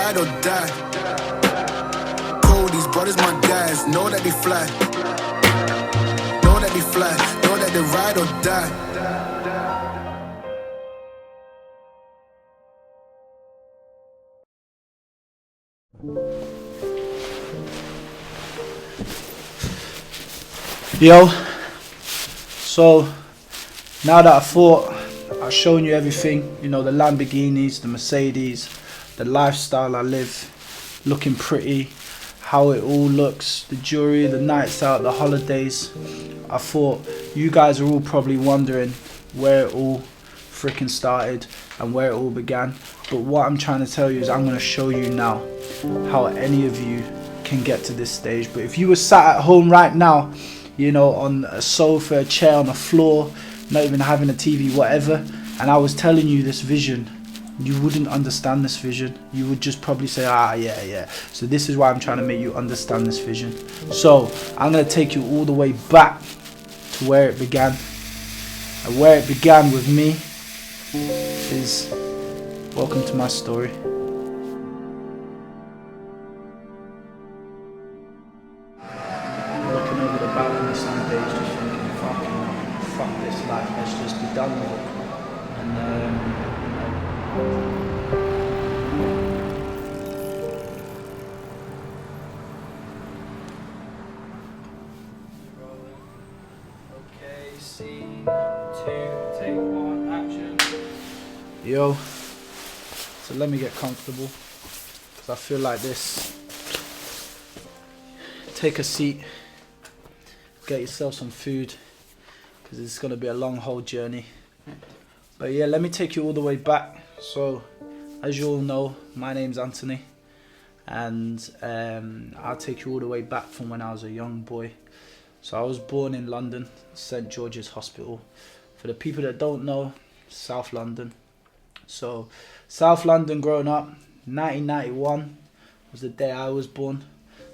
ride or die. Cold, these brothers my guys, know that they fly. Know that they fly, know that they ride or die. Yo, so now that I thought I've shown you everything, you know, the Lamborghinis, the Mercedes, the lifestyle I live, looking pretty, how it all looks, the jewelry, the nights out, the holidays, I thought you guys are all probably wondering where it all freaking started and where it all began. But what I'm trying to tell you is I'm going to show you now how any of you can get to this stage. But if you were sat at home right now, you know, on a sofa, a chair, on the floor, not even having a TV, whatever, and I was telling you this vision, you wouldn't understand this vision. You would just probably say, yeah. So this is why I'm trying to make you understand this vision. So I'm going to take you all the way back to where it began. And where it began with me is, welcome to my story. Looking over the balcony some days, just thinking, fuck this life, let's just be done with it. And okay, scene 2, take 1, action. Yo, so let me get comfortable, because I feel like this. Take a seat, get yourself some food, because it's going to be a long haul journey. But yeah, let me take you all the way back. So as you all know, my name's Anthony, and I'll take you all the way back from when I was a young boy. So I was born in London, St George's Hospital. For the people that don't know, South London. So South London, growing up, 1991 was the day I was born.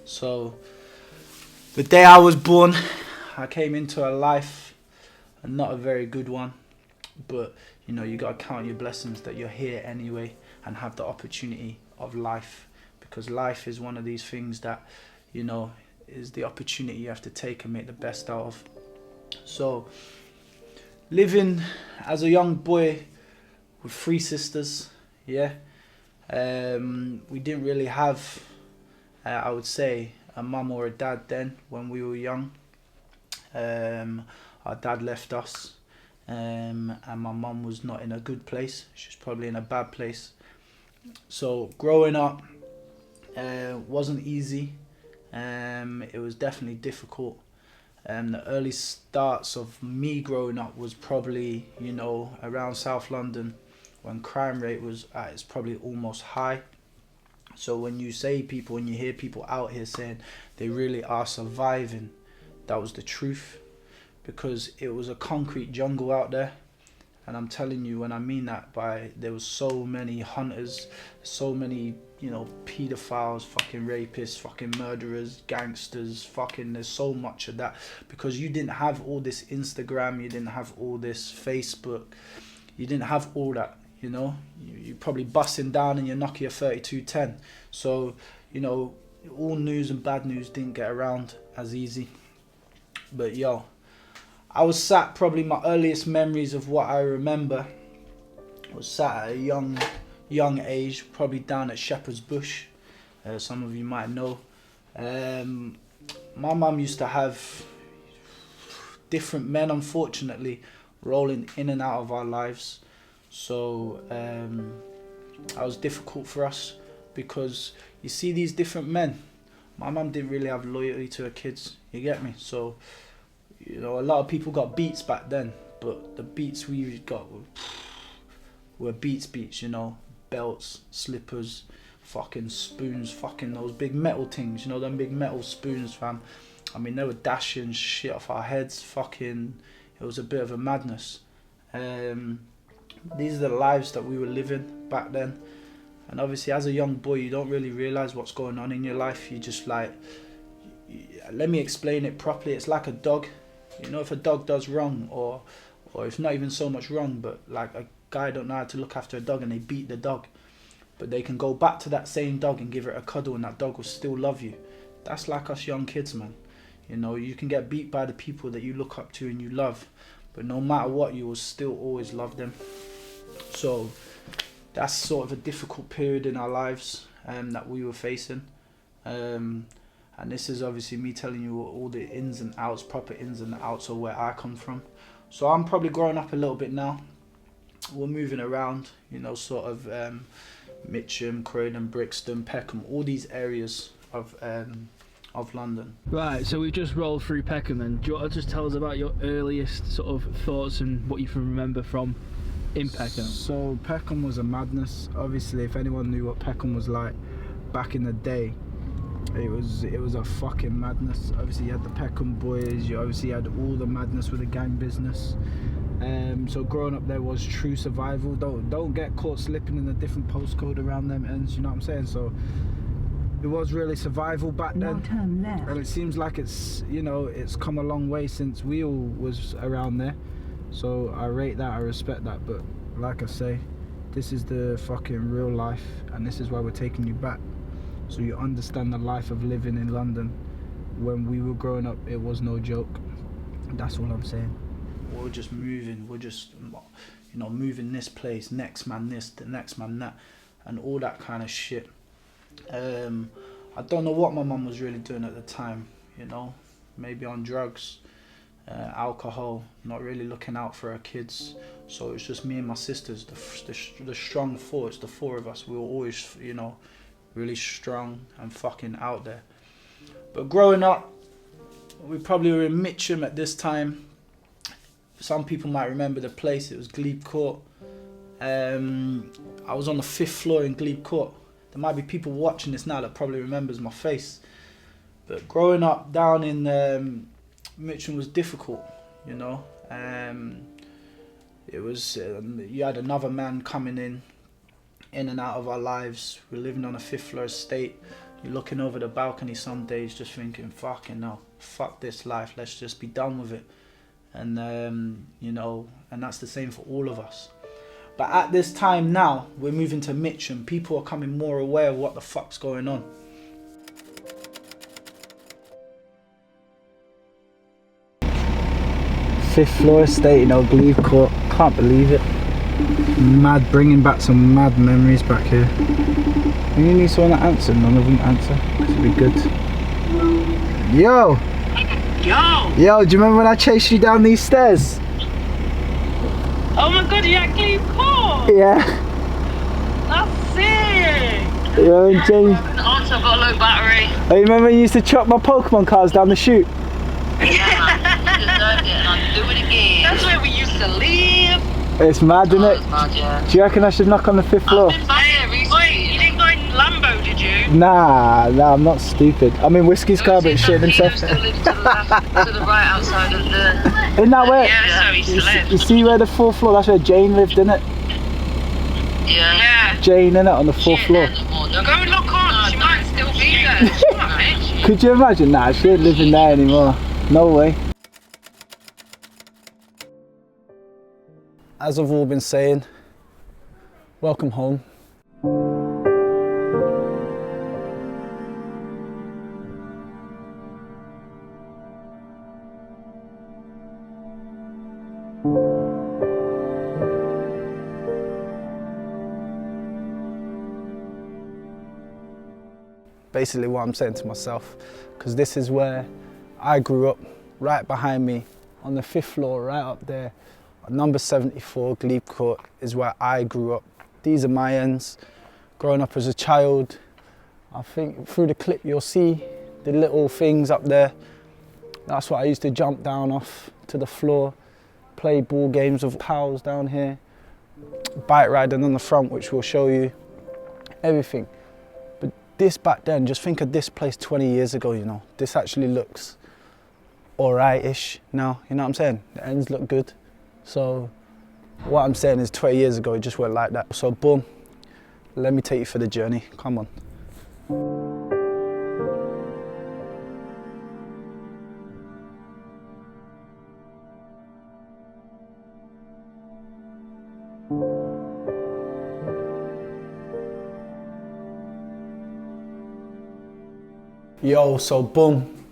So the day I was born, I came into a life, and not a very good one, but you know, you got to count your blessings that you're here anyway and have the opportunity of life, because life is one of these things that, you know, is the opportunity you have to take and make the best out of. So living as a young boy with 3 sisters, yeah, we didn't really have, I would say, a mum or a dad then when we were young. Our dad left us, and my mum was not in a good place. She was probably in a bad place. So growing up wasn't easy. It was definitely difficult. The early starts of me growing up was probably, you know, around South London, when crime rate was at its probably almost high. So when you hear people out here saying they really are surviving, that was the truth, because it was a concrete jungle out there. And I'm telling you, when I mean that, there was so many hunters, so many, you know, pedophiles, fucking rapists, fucking murderers, gangsters, there's so much of that, because you didn't have all this Instagram, you didn't have all this Facebook, you didn't have all that, you know. You probably busting down in your Nokia 3210. So, you know, all news and bad news didn't get around as easy. But yo, I was sat, probably my earliest memories of what I remember was sat at a young age, probably down at Shepherd's Bush. Some of you might know. My mum used to have different men, unfortunately, rolling in and out of our lives. So that was difficult for us, because you see these different men. My mum didn't really have loyalty to her kids, you get me? So, you know, a lot of people got beats back then, but the beats we got were beats, you know, belts, slippers, fucking spoons, fucking those big metal things, you know, them big metal spoons, fam. I mean, they were dashing shit off our heads, fucking, it was a bit of a madness. These are the lives that we were living back then. And obviously, as a young boy, you don't really realise what's going on in your life. You just like, let me explain it properly. It's like a dog. You know, if a dog does wrong, or it's not even so much wrong, but like a guy don't know how to look after a dog and they beat the dog. but they can go back to that same dog and give it a cuddle and that dog will still love you. That's like us young kids, man. You know, you can get beat by the people that you look up to and you love, but no matter what, you will still always love them. So that's sort of a difficult period in our lives that we were facing. And this is obviously me telling you all the ins and outs, proper ins and outs of where I come from. So I'm probably growing up a little bit now. We're moving around, you know, sort of Mitcham, Croydon, Brixton, Peckham, all these areas of London. Right, so we've just rolled through Peckham, and do you want to just tell us about your earliest sort of thoughts and what you can remember from in Peckham? So Peckham was a madness. Obviously, if anyone knew what Peckham was like back in the day, it was a fucking madness. Obviously, you had the Peckham boys. You obviously had all the madness with the gang business. So growing up there was true survival. Don't get caught slipping in a different postcode around them ends. You know what I'm saying? So it was really survival back then. Turn left. And it seems like it's, you know, it's come a long way since we all was around there. So I rate that, I respect that. But like I say, this is the fucking real life, and this is why we're taking you back, so you understand the life of living in London. When we were growing up, it was no joke. That's all I'm saying. We're just moving. We're just, you know, moving this place, next man this, the next man that, and all that kind of shit. I don't know what my mum was really doing at the time, you know, maybe on drugs, alcohol, not really looking out for her kids. So it's just me and my sisters, the strong four. It's the four of us. We were always, you know, really strong and fucking out there. But growing up, we probably were in Mitcham at this time. Some people might remember the place. It was Glebe Court. I was on the 5th floor in Glebe Court. There might be people watching this now that probably remembers my face. But growing up down in Mitcham was difficult, you know. It was, you had another man coming in and out of our lives. We're living on a 5th floor estate. You're looking over the balcony some days just thinking, fucking no, fuck this life, let's just be done with it. And you know, and that's the same for all of us. But at this time now, we're moving to Mitcham. People are coming more aware of what the fuck's going on. Fifth floor estate, you know, Glebe Court. Can't believe it. Mad, bringing back some mad memories back here. We need someone to answer. None of them answer. This would be good. Yo! Yo, do you remember when I chased you down these stairs? Oh my god, you actually caught! Yeah. That's sick! Yeah, and James. Also, I've got a low battery. Oh, you remember you used to chop my Pokemon cards down the chute? Yeah, man, you deserved it, and I'll do it again. That's where we used to live. It's mad, isn't it? It's mad, yeah. Do you reckon I should knock on the 5th floor? I've been back here recently. You didn't go in Lambo, did you? Nah, I'm not stupid. I mean, Whiskey's car, but shit himself. Still lives to the left, to the right outside of the... Isn't that where? Yeah, so he used to live. You see where the 4th floor? That's where Jane lived, isn't it? Yeah. Jane, innit, on the 4th floor. Go and look on, she might still be there. Shut up, bitch. Could you imagine? Nah, she ain't living there anymore. No way. As I've all been saying, welcome home. Basically what I'm saying to myself, because this is where I grew up, right behind me on the 5th floor, right up there. Number 74, Glebe Court, is where I grew up. These are my ends. Growing up as a child, I think through the clip you'll see the little things up there. That's what I used to jump down off to the floor, play ball games with pals down here, bike riding on the front, which we'll show you, everything. But this back then, just think of this place 20 years ago, you know. This actually looks alright-ish now, you know what I'm saying? The ends look good. So what I'm saying is 20 years ago it just went like that. So boom, let me take you for the journey, come on. Yo, so boom,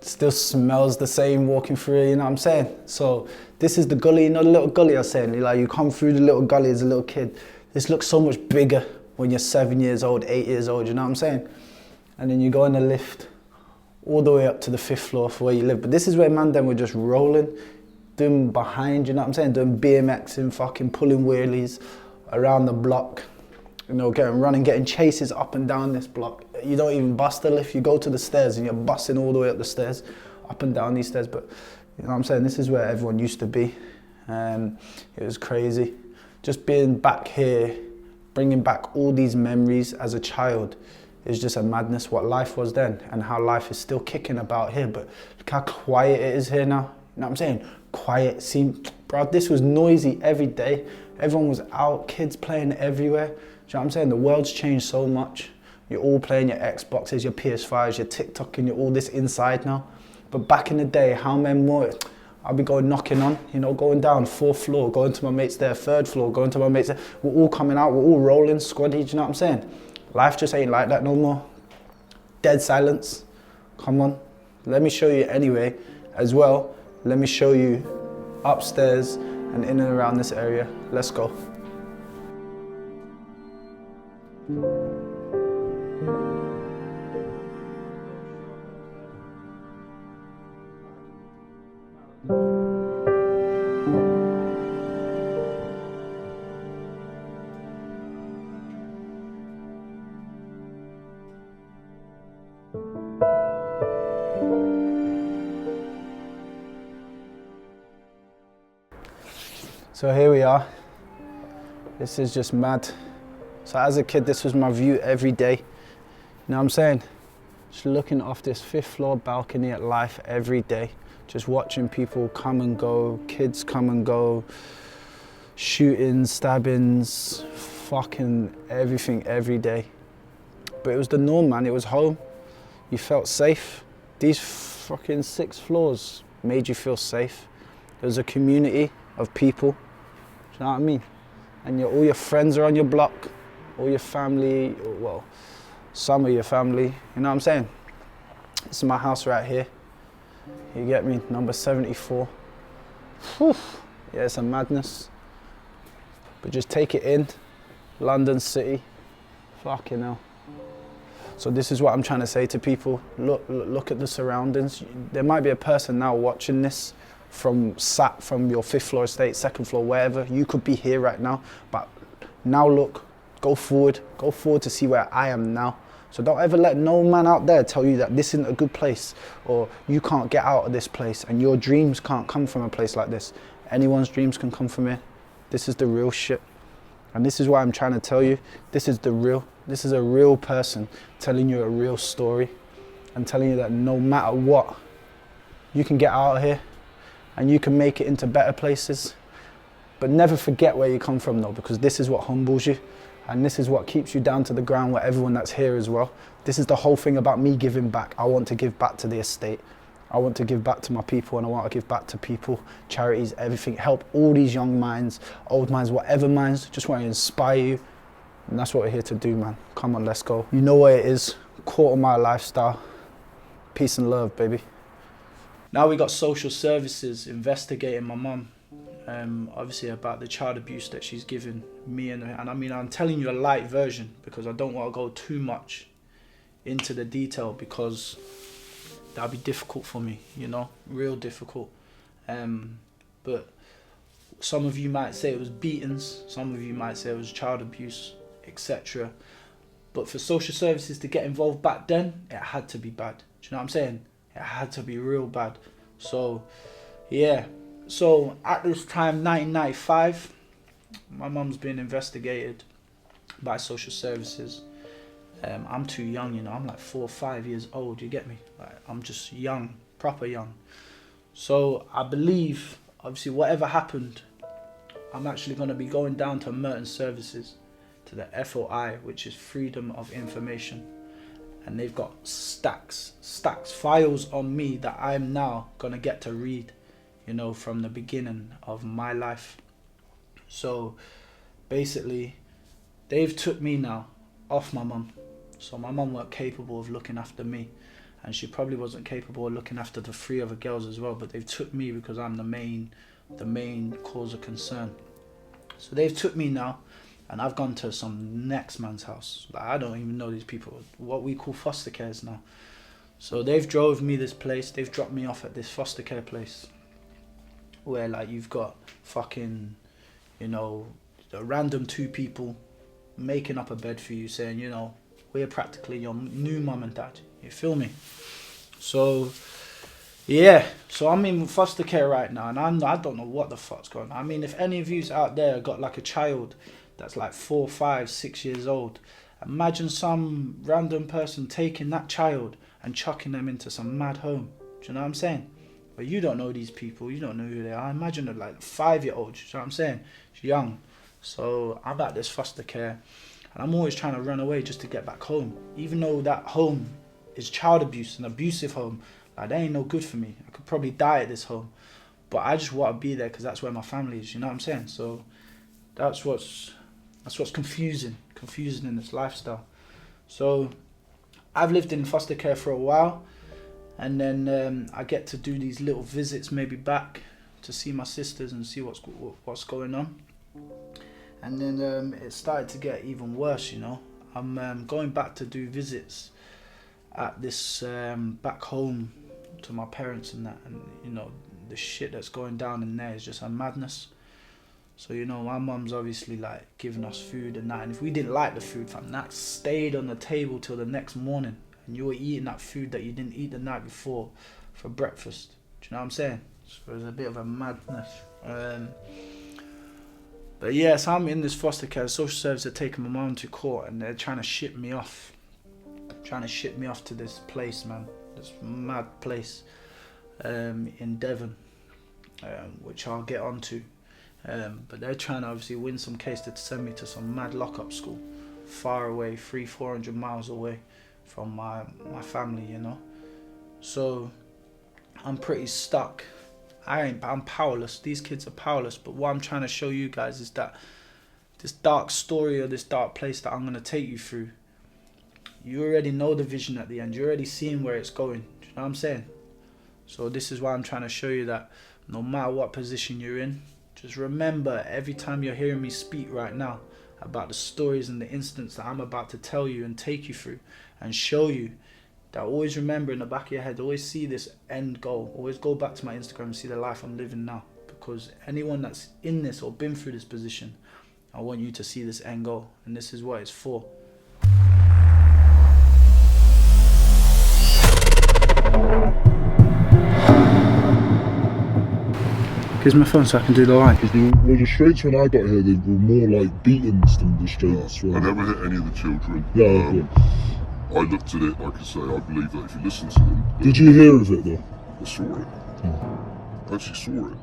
still smells the same walking through it, you know what I'm saying? So this is the gully, you know the little gully I was saying? Like you come through the little gully as a little kid. This looks so much bigger when you're 7 years old, 8 years old, you know what I'm saying? And then you go in the lift all the way up to the 5th floor for where you live. But this is where man them were just rolling, doing behind, you know what I'm saying? Doing BMXing, fucking pulling wheelies around the block. You know, getting chases up and down this block. You don't even bust the lift, you go to the stairs and you're busting all the way up the stairs, up and down these stairs. But you know what I'm saying, this is where everyone used to be. It was crazy. Just being back here, bringing back all these memories as a child is just a madness what life was then and how life is still kicking about here. But look how quiet it is here now. You know what I'm saying? Quiet, bro, this was noisy every day. Everyone was out, kids playing everywhere. Do you know what I'm saying? The world's changed so much. You're all playing your Xboxes, your PS5s, your TikTok, and you're all this inside now. But back in the day, how many more? I'll be going knocking on, you know, going down 4th floor, going to my mates there, 3rd floor, going to my mates there. We're all coming out, we're all rolling, squaddy, do you know what I'm saying? Life just ain't like that no more. Dead silence. Come on. Let me show you anyway, as well. Let me show you upstairs and in and around this area. Let's go. So here we are. This is just mad. So as a kid, this was my view every day. You know what I'm saying? Just looking off this 5th floor balcony at life every day. Just watching people come and go, kids come and go, shootings, stabbings, fucking everything every day. But it was the norm, man. It was home. You felt safe. These fucking 6 floors made you feel safe. There was a community of people. Do you know what I mean? And all your friends are on your block, all your family, well, some of your family, you know what I'm saying? This is my house right here. You get me? Number 74. Whew. Yeah, it's a madness. But just take it in. London City. Fucking hell. So this is what I'm trying to say to people. Look at the surroundings. There might be a person now watching this from your 5th floor estate, 2nd floor, wherever. You could be here right now, but now look, go forward to see where I am now. So don't ever let no man out there tell you that this isn't a good place or you can't get out of this place and your dreams can't come from a place like this. Anyone's dreams can come from here. This is the real shit. And this is why I'm trying to tell you, this is a real person telling you a real story and telling you that no matter what, you can get out of here and you can make it into better places. But never forget where you come from though, because this is what humbles you and this is what keeps you down to the ground with everyone that's here as well. This is the whole thing about me giving back. I want to give back to the estate. I want to give back to my people and I want to give back to people, charities, everything. Help all these young minds, old minds, whatever minds. Just want to inspire you. And that's what we're here to do, man. Come on, let's go. You know what it is. Quarter mile lifestyle. Peace and love, baby. Now we got social services investigating my mum, obviously about the child abuse that she's given me, and I mean I'm telling you a light version because I don't want to go too much into the detail because that'd be difficult for me, you know, real difficult. But some of you might say it was beatings, some of you might say it was child abuse, etc. But for social services to get involved back then, it had to be bad. Do you know what I'm saying? It had to be real bad. So, yeah. So, at this time, 1995, my mum's being investigated by social services. I'm too young, you know. I'm like 4 or 5 years old, you get me? Like, I'm just young, proper young. So, I believe, obviously, whatever happened, I'm actually going to be going down to Merton Services, to the FOI, which is Freedom of Information. And they've got stacks, files on me that I'm now gonna get to read, you know, from the beginning of my life. So basically, they've took me now off my mum. So my mum weren't capable of looking after me, and she probably wasn't capable of looking after the 3 other girls as well, but they've took me because I'm the main cause of concern. So they've took me now, and I've gone to some next man's house. Like, I don't even know these people, what we call foster cares now. So they've drove me this place, they've dropped me off at this foster care place where like you've got fucking, you know, a random 2 people making up a bed for you, saying, you know, we're practically your new mum and dad. You feel me? So yeah, so I'm in foster care right now, and I don't know what the fuck's going on. I mean, if any of you out there got like a child that's like 4, 5, 6 years old, imagine some random person taking that child and chucking them into some mad home. Do you know what I'm saying? But you don't know these people, you don't know who they are. Imagine a like 5-year-old, you know what I'm saying? She's young. So I'm at this foster care, and I'm always trying to run away just to get back home. Even though that home is child abuse, an abusive home, like, that ain't no good for me. I could probably die at this home. But I just want to be there because that's where my family is, you know what I'm saying? So that's what's confusing in this lifestyle. So I've lived in foster care for a while, and then I get to do these little visits maybe back to see my sisters and see what's going on. And then it started to get even worse, you know. I'm going back to do visits at this back home to my parents and that, and you know, the shit that's going down in there is just a madness. So, you know, my mum's obviously like giving us food and that, and if we didn't like the food, fam, that stayed on the table till the next morning, and you were eating that food that you didn't eat the night before for breakfast. Do you know what I'm saying? So it was a bit of a madness. But yeah, so I'm in this foster care. The social service are taking my mum to court, and they're trying to ship me off. To this place, man. This mad place in Devon, which I'll get onto. But they're trying to obviously win some case to send me to some mad lockup school, far away, 300-400 miles away from my family, you know. So I'm pretty stuck. I'm powerless. These kids are powerless. But what I'm trying to show you guys is that this dark story, or this dark place that I'm going to take you through, you already know the vision at the end. You're already seeing where it's going. Do you know what I'm saying? So this is why I'm trying to show you that no matter what position you're in, just remember every time you're hearing me speak right now about the stories and the incidents that I'm about to tell you and take you through and show you, that always remember in the back of your head, always see this end goal. Always go back to my Instagram and see the life I'm living now. Because anyone that's in this or been through this position, I want you to see this end goal. And this is what it's for. Here's my phone so I can do the line. Because the straights when I got here, they were more like beatings than the straights. I never hit any of the children. Yeah, I looked at it, like I say, I believe that if you listen to them... Did you hear of it though? I saw it. I actually saw it.